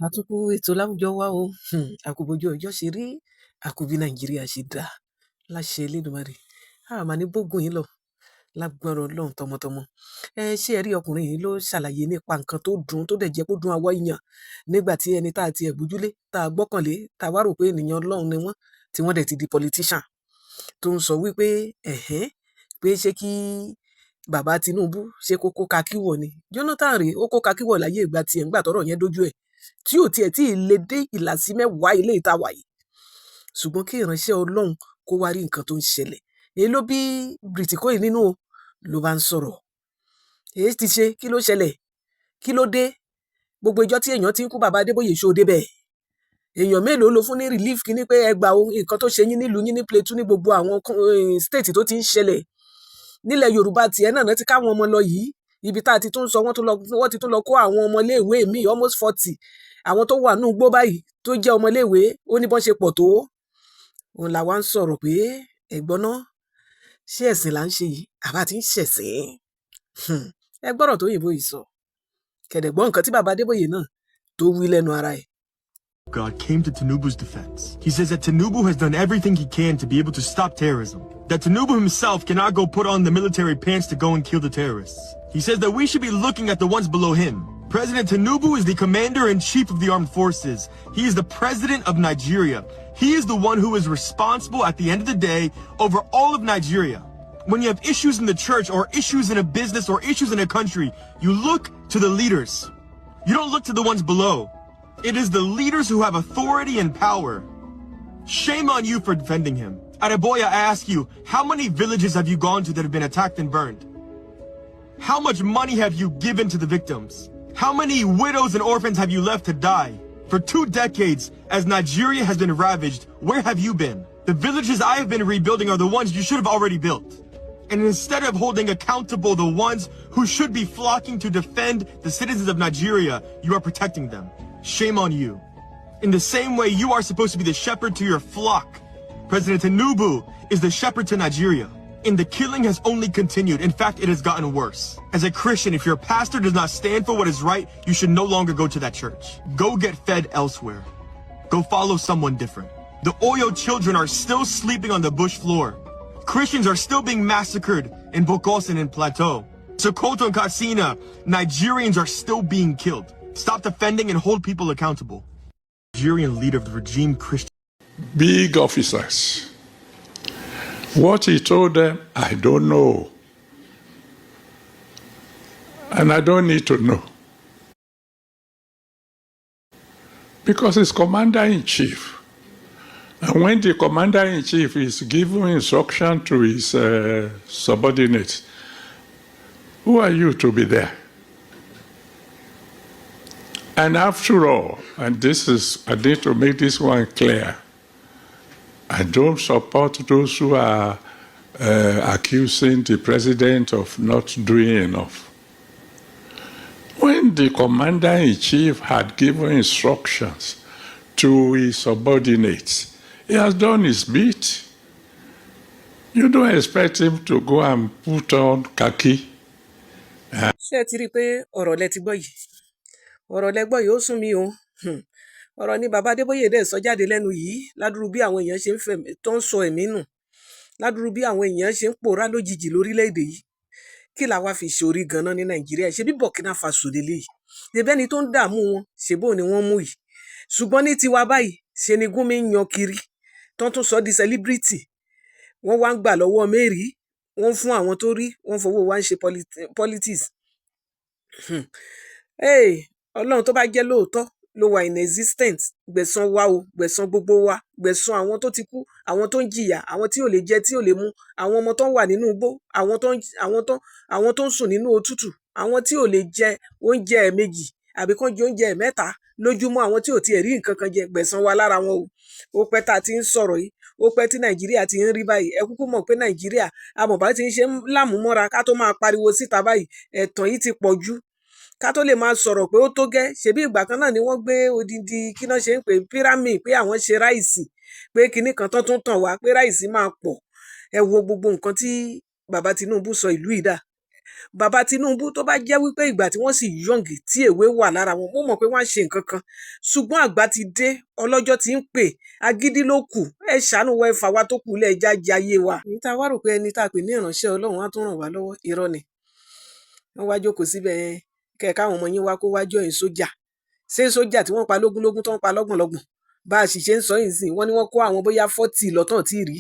àtúkù ètò láwùjọ wa o, àkùbọ̀jú ọjọ́ ṣe rí, àkùbí nàìjíríà ṣe dá láṣẹ Elédùmarè. A mà ní bógun yìí lọ lágbára Ọlọ́run tọmọtọmọ. Ṣé ẹ rí ọkùnrin yìí ló ṣàlàyé nípa nǹkan tó dùn tó dẹ̀ jẹ́ kó dùn àwa èèyàn nígbà tí ẹni tá a tiẹ̀ gbójúlé tá a gbọ́kànlé tá a wá rò pé ènìyàn Ọlọ́run ni wọ́n tí wọ́n dẹ̀ ti di politician tó ń sọ wípé pé ṣé kí bàbá Tinubu ṣe kó kó kakí wọ̀ ni. Jonathan rèé ó kó kakí wọ̀ láyé ìgbà tiẹ̀ ńgbà tọ́rọ̀ yẹn dójú ẹ̀ tí ò tiẹ̀ tí ì lè dé ìlàsí mẹ́wàá ilé ìta wà yìí, ṣùgbọ́n kí ìránṣẹ́ Ọlọ́run kó wá rí nǹkan tó ń ṣẹlẹ̀ èyí ló bí Bìrìtìkóyè nínú o ló bá ń sọ̀rọ̀. Èyí ti ṣe kí ló ṣẹlẹ̀ kí ló dé gbogbo ìjọ tí èèyàn ti ń kú bàbá Adébóyè ṣó débẹ̀ èèyàn mélòó ló fún ní relief kí ní pé ẹgbàá o nǹkan tó ṣe yín nílùú yín ní Plateau ní gbogbo àwọn state tó ti ń ṣẹlẹ̀ nílẹ̀ Yorùbá tiẹ̀ náà ti káwọn ọmọ lọ yìí ibi tá a ti tún sọ wọ́n ti tún lọ kó àwọn ọmọléèwé míì almost 40 àwọn tó wà nù gbó báyìí tó jẹ́ ọmọléèwé ó ní bọ́n ṣe pọ̀ tó òun làwa ń sọ̀rọ̀ pé ẹ̀gbọ́n náà ṣé ẹ̀sìn là ń ṣe yìí àbá ti ń ṣẹ̀sìn ẹ gbọ́rọ̀ tó yìnbó yìí sọ kẹ̀dẹ̀gbọ́n nǹkan tí bàbá Adébóyè náà tó wí lẹ́nu ara ẹ̀. God came to Tinubu's defense. He says that Tinubu has done everything he can to be able to stop terrorism. That Tinubu himself cannot go put on the military pants to go and kill the terrorists. He says that we should be looking at the ones below him. President Tinubu is the commander-in-chief of the armed forces. He is the president of Nigeria. He is the one who is responsible at the end of the day over all of Nigeria. When you have issues in the church or issues in a business or issues in a country, you look to the leaders. You don't look to the ones below. It is the leaders who have authority and power. Shame on you for defending him. Adeboye, I ask you, how many villages have you gone to that have been attacked and burned? How much money have you given to the victims? How many widows and orphans have you left to die? For 2 decades, as Nigeria has been ravaged, where have you been? The villages I have been rebuilding are the ones you should have already built. And instead of holding accountable the ones who should be flocking to defend the citizens of Nigeria, you are protecting them. Shame on you. In the same way you are supposed to be the shepherd to your flock, President Tinubu is the shepherd to Nigeria. And the killing has only continued. In fact, it has gotten worse. As a Christian, if your pastor does not stand for what is right, you should no longer go to that church. Go get fed elsewhere. Go follow someone different. The Oyo children are still sleeping on the bush floor. Christians are still being massacred in Bokos and in Plateau. Sokoto and Katsina, Nigerians are still being killed. Stop defending and hold people accountable. Nigerian leader of the regime, Christian. Big officers. What he told them, I don't know. And I don't need to know. Because he's commander-in-chief. And when the commander-in-chief is giving instruction to his subordinates, who are you to be there? And after all, and I need to make this one clear, I don't support those who are accusing the president of not doing enough. When the commander-in-chief had given instructions to his subordinates, he has done his bit. You don't expect him to go and put on khaki. Ṣé ẹ ti rí i pé ọ̀rọ̀ lẹ ti gbọ́ yìí ọ̀rọ̀ lẹ gbọ́ yìí ó sún mi o ọ̀rọ̀ ni bàbá Adébóyè dẹ̀ sọ jáde lẹ́nu yìí ládùúrú bí àwọn èèyàn ṣe ń fẹ̀mí tó ń sọ ẹ̀mí nù ládùúrú bí àwọn èèyàn ṣe ń pòórá lójijì lórílẹ̀‐èdè yìí kí la wá fi ṣorí ganan ní Nàìjíríà ṣe bí Burkina Faso lélẹ̀ yìí ṣebẹ́ni tó ń dààmú wọn ṣèbó ni wọ́n mú yìí ṣùgbọ́n ní tiwa báyìí ṣe ni Gúnmi ń yan kiri tó ń tún sọ di celebrity wọ́n wá ń gbà lọ́wọ́ Mary wọ́n fún àwọn tó rí wọ́n fowó wá ń ṣe politics Ọlọ́run tó bá jẹ́ lóòótọ́ ló wà inexistent gbẹ̀san wa o gbẹ̀san gbogbo wa gbẹ̀san àwọn tó ti kú àwọn tó ń jìyà àwọn tí ò lè jẹ tí ò lè mu àwọn ọmọ tó ń wà nínú igbó àwọn tó ń sùn nínú òtútù àwọn tí ò lè jẹ oúnjẹ ẹ̀ẹ̀mejì àbí kán jẹ oúnjẹ ẹ̀ẹ̀mẹ́ta lójúmọ́ àwọn tí ò tiẹ̀ rí nǹkan kan jẹ gbẹ̀san wa lára wọn o ó pẹ́ tá a ti ń sọ̀rọ̀ yìí ó pẹ́ tí Nàìjíríà ti ń rí báyìí ẹ kúkú mọ̀ pé Nàìjíríà amọ̀bá ti ń ṣe ń lámùmọ́ra ká tó máa pariwo síta báyìí ẹ̀tàn yìí ti pọ̀ jù ká tó lè máa sọ̀rọ̀ pé ó tó gẹ́ ṣebí ìgbà kan náà ni wọ́n gbé odindi kí náà ṣe ń pè pírámì pé àwọn ṣe ráìsì pé kinní kan tán tún tàn wá pé ráìsì máa pọ̀ ẹ wo gbogbo nǹkan tí bàbá Tinubu sọ ìlú ìdá bàbá Tinubu tó bá jẹ́ wípé ìgbà tí wọ́n sì yọ̀ǹgì tí èwe wà lára wọn, mo mọ̀ pé wọ́n á ṣe nǹkan kan, ṣùgbọ́n àgbà ti dé, ọlọ́jọ́ ti ń pè, agídí ló kù, ẹ ṣàánú wa, ẹ fà wá tó kù lẹ̀, ẹja jayé wa. èyí tá a wá rò pé ẹni tá a pè ní ìránṣẹ́ Ọlọ́run á tún ràn wá lọ́wọ́, irọ́ ni. wọ́n wá jókòó síbẹ̀ kẹ́ káwọn ọmọ yín wá kó wá join sójà. ṣé sójà tí wọ́n pa lógúnlógún tó ń pa lọ́gbọ̀nlọ́gbọ̀n bá a sì ṣe ń sọ yìí sìn, wọ́n ní wọ́n kó àwọn bóyá 40 lọ́tàn tí ì rí